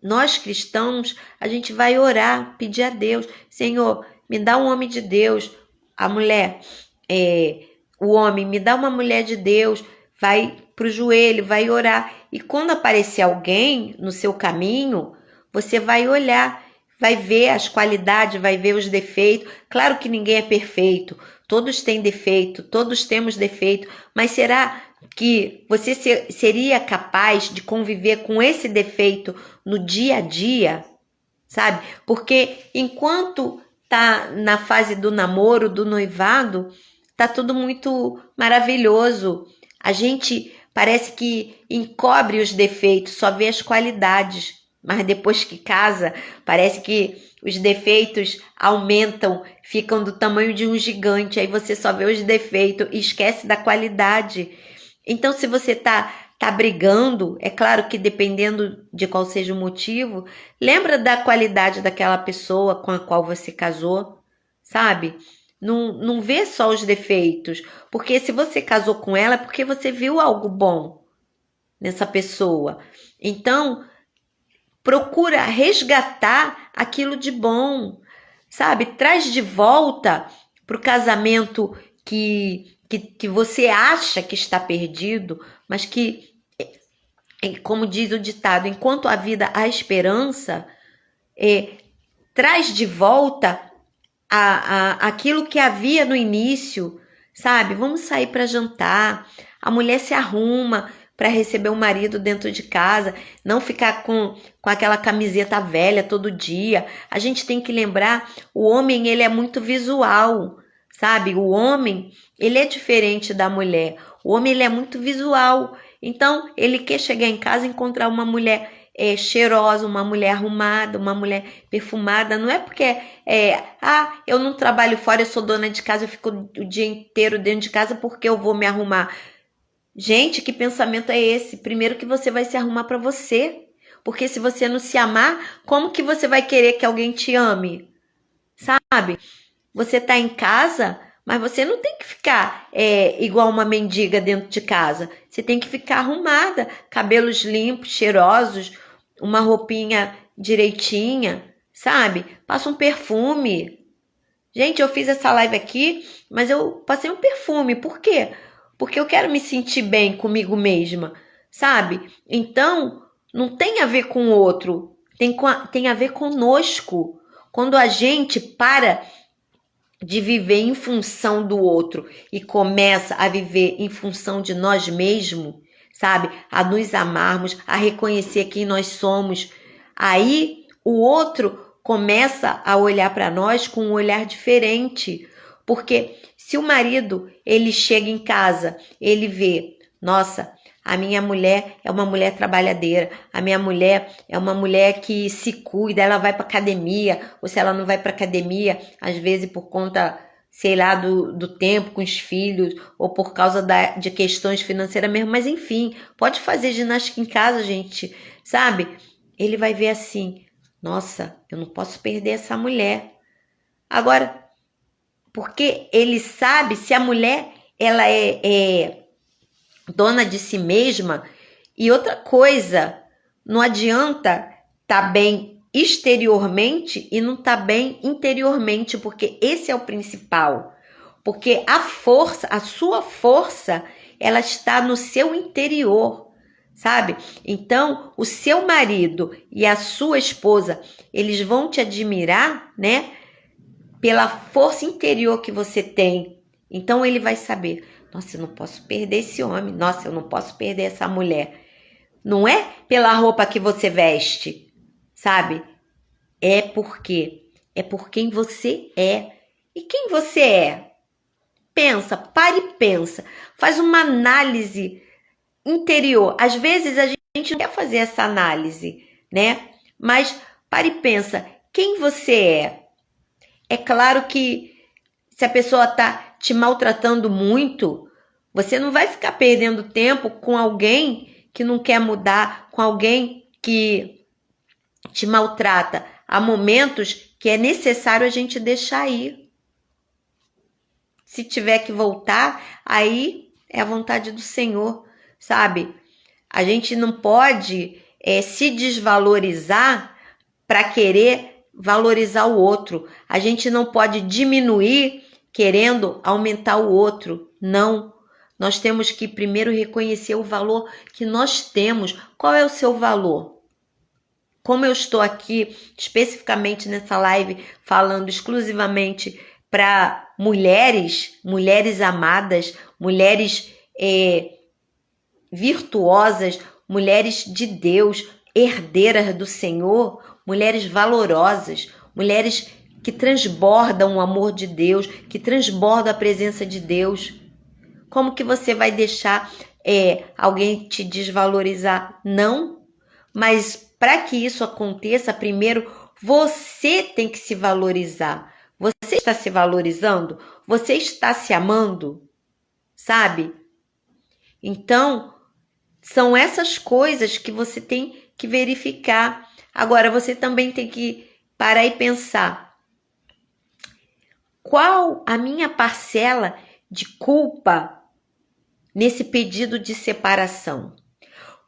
Nós cristãos, a gente vai orar, pedir a Deus, Senhor, me dá um homem de Deus. A mulher, o homem, me dá uma mulher de Deus. Vai para o joelho, vai orar. E quando aparecer alguém no seu caminho, você vai olhar, vai ver as qualidades, vai ver os defeitos. Claro que ninguém é perfeito, todos têm defeito, todos temos defeito, mas será que você seria capaz de conviver com esse defeito no dia a dia? sabe? Porque enquanto tá na fase do namoro, do noivado, tá tudo muito maravilhoso. A gente parece que encobre os defeitos, só vê as qualidades. Mas depois que casa, parece que os defeitos aumentam, ficam do tamanho de um gigante. Aí você só vê os defeitos e esquece da qualidade. Então, se você tá brigando, é claro que dependendo de qual seja o motivo, lembra da qualidade daquela pessoa com a qual você casou, sabe? Não vê só os defeitos, porque se você casou com ela é porque você viu algo bom nessa pessoa. Então, procura resgatar aquilo de bom, sabe? Traz de volta para o casamento que você acha que está perdido, mas que, como diz o ditado, enquanto há vida há esperança, traz de volta aquilo que havia no início, sabe? Vamos sair para jantar, a mulher se arruma para receber o marido dentro de casa, não ficar com aquela camiseta velha todo dia. A gente tem que lembrar, o homem ele é muito visual, sabe? O homem ele é diferente da mulher. O homem ele é muito visual. Então ele quer chegar em casa e encontrar uma mulher cheirosa, uma mulher arrumada, uma mulher perfumada. Não é porque eu não trabalho fora, eu sou dona de casa, eu fico o dia inteiro dentro de casa porque eu vou me arrumar. Gente, que pensamento é esse? Primeiro que você vai se arrumar para você. Porque se você não se amar, como que você vai querer que alguém te ame? Sabe? Você tá em casa, mas você não tem que ficar igual uma mendiga dentro de casa. Você tem que ficar arrumada, cabelos limpos, cheirosos, uma roupinha direitinha, sabe? Passa um perfume. Gente, eu fiz essa live aqui, mas eu passei um perfume. Por quê? Porque eu quero me sentir bem comigo mesma, sabe? Então, não tem a ver com o outro, tem a ver conosco. Quando a gente para de viver em função do outro e começa a viver em função de nós mesmos, sabe? A nos amarmos, a reconhecer quem nós somos, aí o outro começa a olhar para nós com um olhar diferente. Porque se o marido, ele chega em casa, ele vê, nossa, a minha mulher é uma mulher trabalhadeira, a minha mulher é uma mulher que se cuida, ela vai para academia, ou se ela não vai para academia, às vezes por conta, sei lá, do tempo com os filhos, ou por causa de questões financeiras mesmo, mas enfim, pode fazer ginástica em casa, gente, sabe? Ele vai ver assim, nossa, eu não posso perder essa mulher. Agora, porque ele sabe se a mulher ela é dona de si mesma. E outra coisa, não adianta tá bem exteriormente e não tá bem interiormente, porque esse é o principal. Porque a sua força, ela está no seu interior, sabe? Então, o seu marido e a sua esposa, eles vão te admirar, né? Pela força interior que você tem. Então ele vai saber, nossa, eu não posso perder esse homem, nossa, eu não posso perder essa mulher. Não é pela roupa que você veste, sabe? É por quem você é. E quem você é? Pensa, pare e pensa. Faz uma análise interior. Às vezes a gente não quer fazer essa análise, né? Mas pare e pensa, quem você é? É claro que se a pessoa tá te maltratando muito, você não vai ficar perdendo tempo com alguém que não quer mudar, com alguém que te maltrata. Há momentos que é necessário a gente deixar ir. Se tiver que voltar, aí é a vontade do Senhor, sabe? A gente não pode se desvalorizar para querer valorizar o outro. A gente não pode diminuir querendo aumentar o outro. Não. Nós temos que primeiro reconhecer o valor que nós temos. Qual é o seu valor? Como eu estou aqui especificamente nessa live falando exclusivamente para mulheres amadas, mulheres virtuosas, mulheres de Deus, herdeiras do Senhor, mulheres valorosas, mulheres que transbordam o amor de Deus, que transbordam a presença de Deus. Como que você vai deixar alguém te desvalorizar? Não, mas para que isso aconteça, primeiro você tem que se valorizar. Você está se valorizando? Você está se amando? Sabe? Então, são essas coisas que você tem que verificar. Agora, você também tem que parar e pensar: qual a minha parcela de culpa nesse pedido de separação?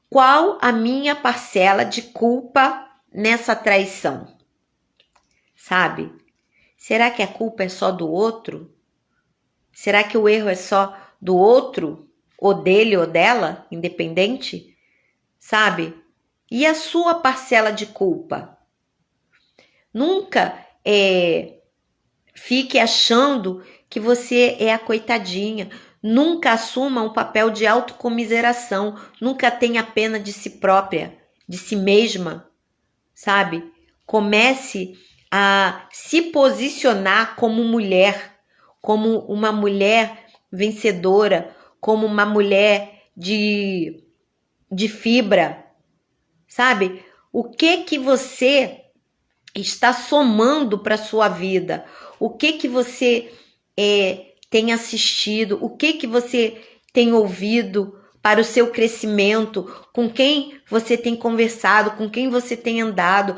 Qual a minha parcela de culpa nessa traição? Sabe? Será que a culpa é só do outro? Será que o erro é só do outro? Ou dele ou dela, independente? Sabe? E a sua parcela de culpa? Nunca fique achando que você é a coitadinha. Nunca assuma um papel de autocomiseração. Nunca tenha pena de si própria, de si mesma, sabe? Comece a se posicionar como mulher, como uma mulher vencedora, como uma mulher de fibra, sabe? O que você está somando para a sua vida? O que você tem assistido? O que você tem ouvido para o seu crescimento? Com quem você tem conversado? Com quem você tem andado?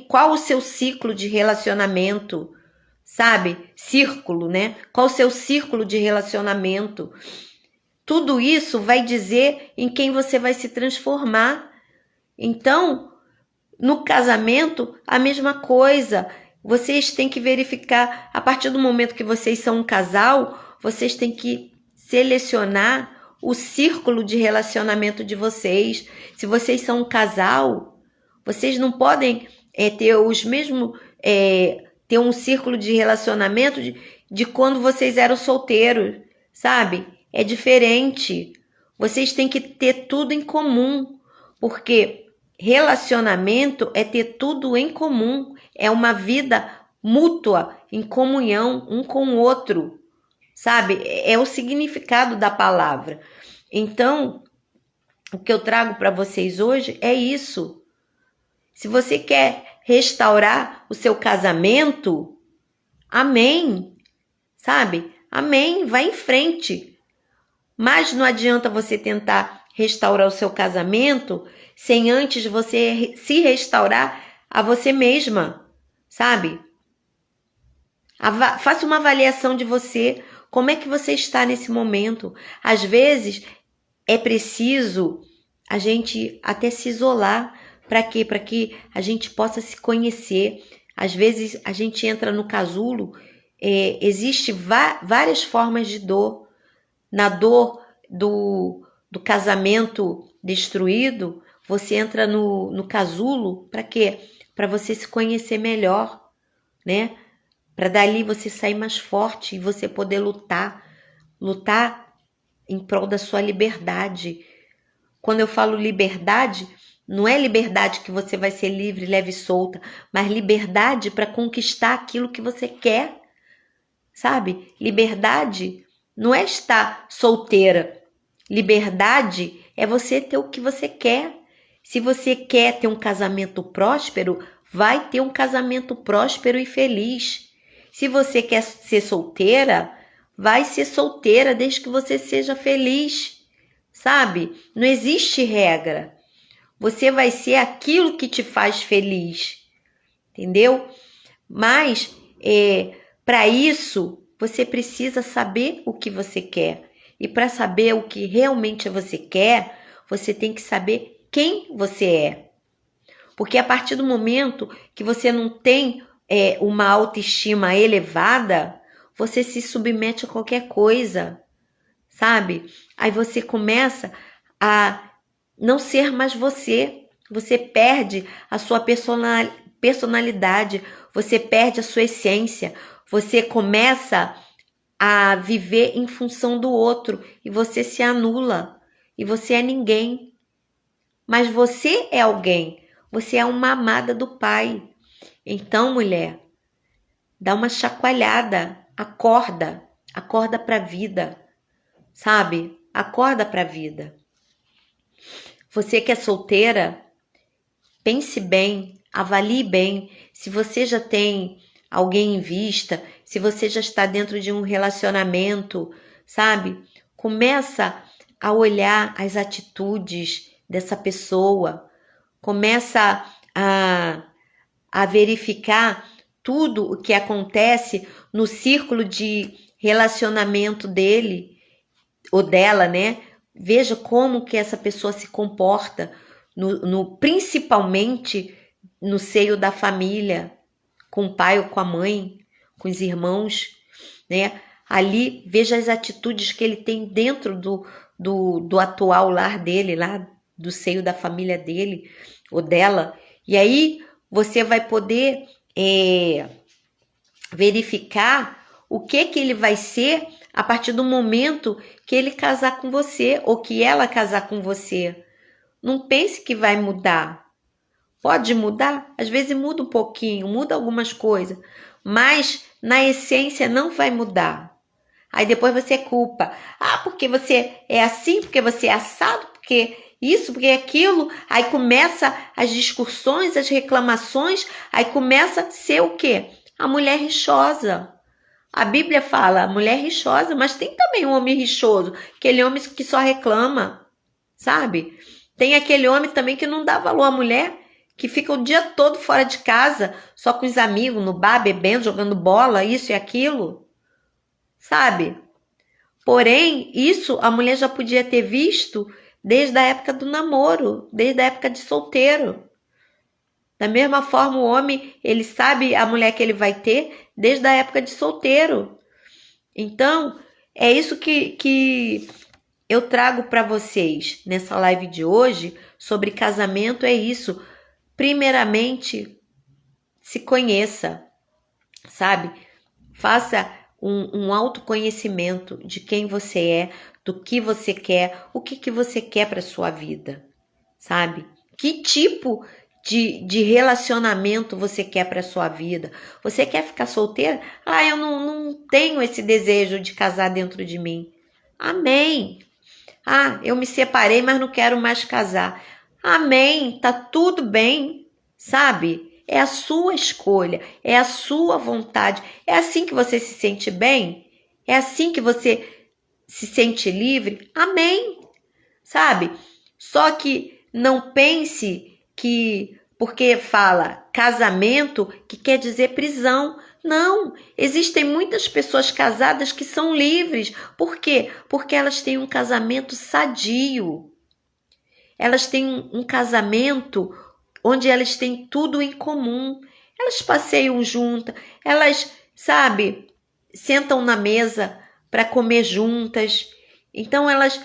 Qual o seu ciclo de relacionamento? Sabe? Círculo, né? Qual o seu círculo de relacionamento? Tudo isso vai dizer em quem você vai se transformar. Então, no casamento, a mesma coisa. Vocês têm que verificar, a partir do momento que vocês são um casal, vocês têm que selecionar o círculo de relacionamento de vocês. Se vocês são um casal, vocês não podem ter os mesmos... ter um círculo de relacionamento de quando vocês eram solteiros, sabe? É diferente. Vocês têm que ter tudo em comum, porque relacionamento é ter tudo em comum, é uma vida mútua, em comunhão um com o outro, sabe? É o significado da palavra. Então, o que eu trago para vocês hoje é isso. Se você quer restaurar o seu casamento, amém, sabe? Amém, vai em frente. Mas não adianta você tentar restaurar o seu casamento sem antes você se restaurar a você mesma, sabe? Faça uma avaliação de você, como é que você está nesse momento. Às vezes é preciso a gente até se isolar. Para quê? Para que a gente possa se conhecer. Às vezes a gente entra no casulo, existe várias formas de dor. Na dor do casamento destruído, você entra no casulo, para quê? Para você se conhecer melhor, né? Para dali você sair mais forte e você poder lutar em prol da sua liberdade. Quando eu falo liberdade, não é liberdade que você vai ser livre, leve e solta, mas liberdade para conquistar aquilo que você quer, sabe? Liberdade não é estar solteira. Liberdade é você ter o que você quer. Se você quer ter um casamento próspero, vai ter um casamento próspero e feliz. Se você quer ser solteira, vai ser solteira desde que você seja feliz, sabe? Não existe regra. Você vai ser aquilo que te faz feliz, entendeu? Mas, para isso, você precisa saber o que você quer. E para saber o que realmente você quer, você tem que saber quem você é. Porque a partir do momento que você não tem uma autoestima elevada, você se submete a qualquer coisa, sabe? Aí você começa a não ser mais você. Você perde a sua personalidade, você perde a sua essência, você começa a viver em função do outro e você se anula e você é ninguém. Mas você é alguém, Você é uma amada do Pai. Então, mulher, dá uma chacoalhada, acorda para a vida, sabe? Acorda para a vida. Você que é solteira, pense bem, avalie bem se você já tem alguém em vista, se você já está dentro de um relacionamento, sabe? Começa a olhar as atitudes dessa pessoa, começa a verificar tudo o que acontece no círculo de relacionamento dele ou dela, né? Veja como que essa pessoa se comporta, principalmente no seio da família, com o pai ou com a mãe, com os irmãos, né? Ali, veja as atitudes que ele tem dentro do atual lar dele, lá do seio da família dele ou dela. E aí você vai poder verificar o que ele vai ser a partir do momento que ele casar com você ou que ela casar com você. Não pense que vai mudar. Pode mudar, às vezes muda um pouquinho, muda algumas coisas, mas na essência não vai mudar. Aí depois você culpa. Ah, porque você é assim, porque você é assado, porque isso, porque aquilo. Aí começa as discussões, as reclamações, aí começa a ser o quê? A mulher rixosa. A Bíblia fala, a mulher rixosa, mas tem também um homem rixoso, aquele homem que só reclama, sabe? Tem aquele homem também que não dá valor à mulher, que fica o dia todo fora de casa, só com os amigos, no bar, bebendo, jogando bola, isso e aquilo, sabe? Porém, isso a mulher já podia ter visto desde a época do namoro, desde a época de solteiro. Da mesma forma, o homem, ele sabe a mulher que ele vai ter desde a época de solteiro. Então, é isso que eu trago para vocês nessa live de hoje sobre casamento, é isso. Primeiramente, se conheça, sabe? Faça um autoconhecimento de quem você é, do que você quer, o que você quer para sua vida, sabe? Que tipo de relacionamento você quer para sua vida? Você quer ficar solteira? Ah, eu não tenho esse desejo de casar dentro de mim. Amém. Ah, eu me separei, mas não quero mais casar. Amém. Tá tudo bem, sabe? É a sua escolha, é a sua vontade. É assim que você se sente bem? É assim que você se sente livre? Amém. Sabe? Só que não pense que porque fala casamento que quer dizer prisão. Não, existem muitas pessoas casadas que são livres. Por quê? Porque elas têm um casamento sadio. Elas têm um casamento onde elas têm tudo em comum. Elas passeiam juntas, elas, sabe, sentam na mesa para comer juntas. Então elas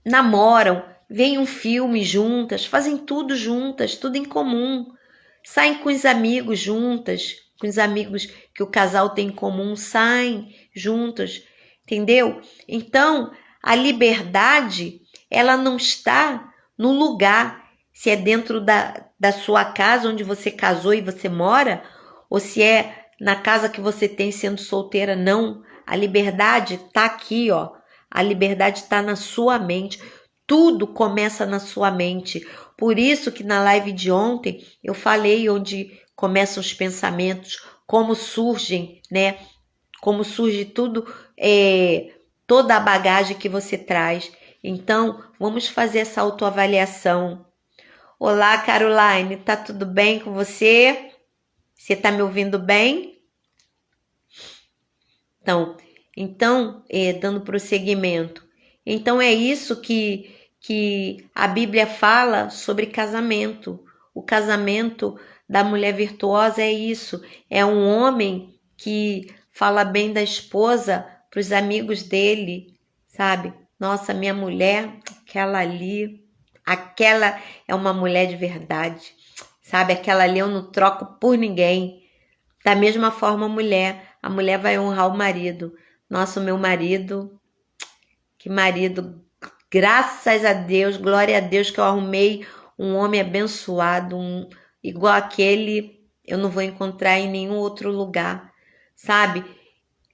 namoram, veem um filme juntas, fazem tudo juntas, tudo em comum. Saem com os amigos juntas, com os amigos que o casal tem em comum, saem juntos, entendeu? Então, a liberdade, ela não está no lugar, se é dentro da sua casa onde você casou e você mora, ou se é na casa que você tem sendo solteira, não. A liberdade está aqui, ó. A liberdade está na sua mente. Tudo começa na sua mente. Por isso que na live de ontem eu falei onde começam os pensamentos, como surgem, né? Como surge tudo, toda a bagagem que você traz. Então, vamos fazer essa autoavaliação. Olá, Caroline, tá tudo bem com você? Você tá me ouvindo bem? Então, dando prosseguimento. Então, é isso que a Bíblia fala sobre casamento. O casamento da mulher virtuosa é isso. É um homem que fala bem da esposa para os amigos dele, sabe? Nossa, minha mulher, aquela é uma mulher de verdade, sabe? Aquela ali eu não troco por ninguém. Da mesma forma, a mulher vai honrar o marido. Nossa, o meu marido, que marido Graças a Deus, glória a Deus que eu arrumei um homem abençoado, igual aquele, eu não vou encontrar em nenhum outro lugar, sabe?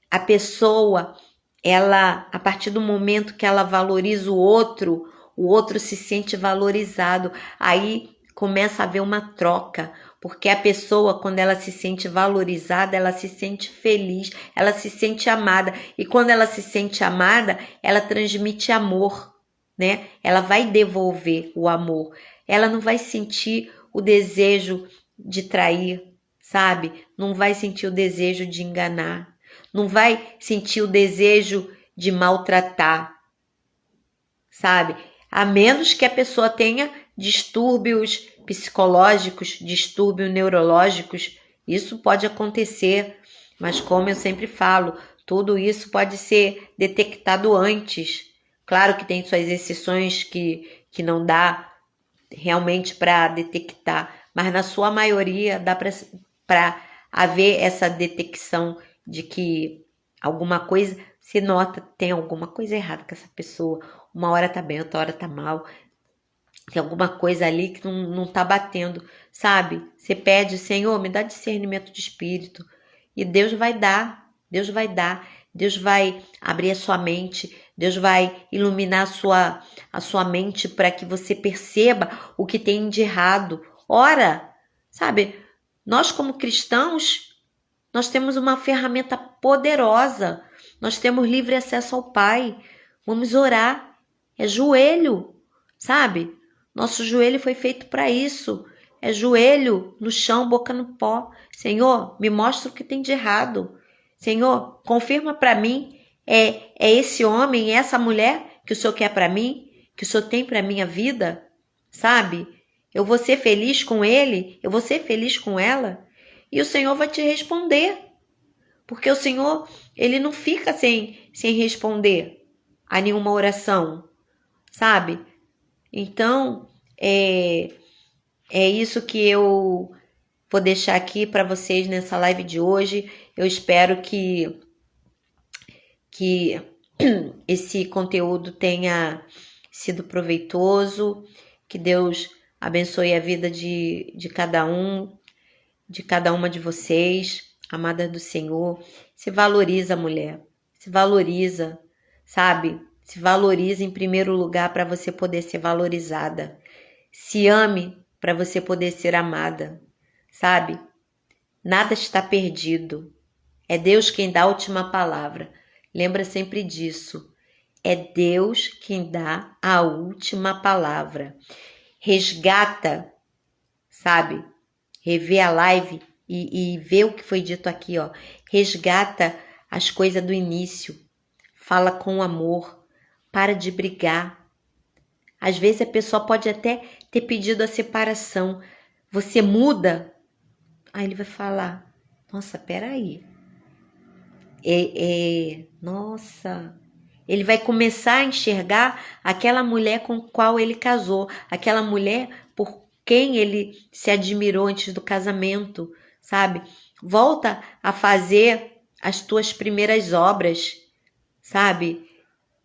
A pessoa, ela, a partir do momento que ela valoriza o outro se sente valorizado. Aí começa a haver uma troca, porque a pessoa, quando ela se sente valorizada, ela se sente feliz, ela se sente amada. E quando ela se sente amada, ela transmite amor, né? Ela vai devolver o amor. Ela não vai sentir o desejo de trair, sabe? Não vai sentir o desejo de enganar. Não vai sentir o desejo de maltratar, sabe? A menos que a pessoa tenha distúrbios psicológicos, distúrbios neurológicos, isso pode acontecer, mas como eu sempre falo, tudo isso pode ser detectado antes. Claro que tem suas exceções que não dá realmente para detectar, mas na sua maioria dá para haver essa detecção de que alguma coisa se nota, tem alguma coisa errada com essa pessoa. Uma hora tá bem, outra hora tá mal. Tem alguma coisa ali que não tá batendo, sabe? Você pede, Senhor, me dá discernimento de espírito. E Deus vai dar, Deus vai dar. Deus vai abrir a sua mente, Deus vai iluminar a sua mente para que você perceba o que tem de errado. Ora, sabe, nós como cristãos, nós temos uma ferramenta poderosa. Nós temos livre acesso ao Pai. Vamos orar. É joelho, sabe? Nosso joelho foi feito para isso. É joelho no chão, boca no pó. Senhor, me mostra o que tem de errado. Senhor, confirma para mim. É esse homem, é essa mulher que o Senhor quer para mim? Que o Senhor tem para minha vida? Sabe? Eu vou ser feliz com ele? Eu vou ser feliz com ela? E o Senhor vai te responder. Porque o Senhor, ele não fica sem responder a nenhuma oração, sabe? Então, é isso que eu vou deixar aqui para vocês nessa live de hoje. Eu espero que esse conteúdo tenha sido proveitoso, que Deus abençoe a vida de cada um, de cada uma de vocês, amada do Senhor. Se valoriza, mulher, se valoriza, sabe? Se valoriza em primeiro lugar para você poder ser valorizada. Se ame para você poder ser amada, sabe? Nada está perdido. É Deus quem dá a última palavra. Lembra sempre disso. É Deus quem dá a última palavra. Resgata, sabe? Revê a live e vê o que foi dito aqui, ó. Resgata as coisas do início. Fala com amor. Para de brigar. Às vezes a pessoa pode até ter pedido a separação. Você muda. Aí ele vai falar, nossa, peraí. Nossa. Ele vai começar a enxergar aquela mulher com a qual ele casou. Aquela mulher por quem ele se admirou antes do casamento, sabe? Volta a fazer as tuas primeiras obras, sabe?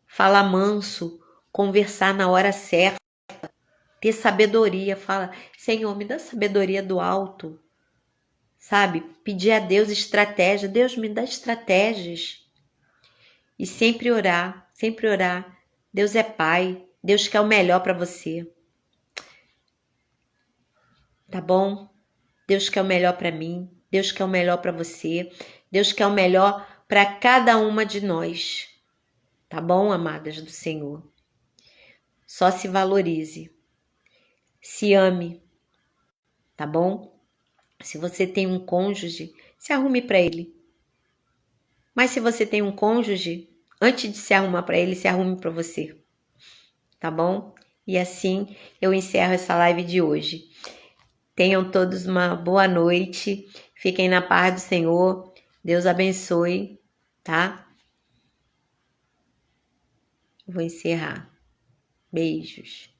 Falar manso, conversar na hora certa, ter sabedoria. Fala, Senhor, me dá sabedoria do alto, sabe? Pedir a Deus estratégia. Deus, me dá estratégias. E sempre orar, sempre orar. Deus é Pai, Deus quer o melhor para você. Tá bom? Deus quer o melhor para mim, Deus quer o melhor para você, Deus quer o melhor para cada uma de nós. Tá bom, amadas do Senhor? Só se valorize. Se ame, tá bom? Se você tem um cônjuge, se arrume para ele. Mas se você tem um cônjuge, antes de se arrumar para ele, se arrume para você. Tá bom? E assim eu encerro essa live de hoje. Tenham todos uma boa noite. Fiquem na paz do Senhor. Deus abençoe, tá? Vou encerrar. Beijos.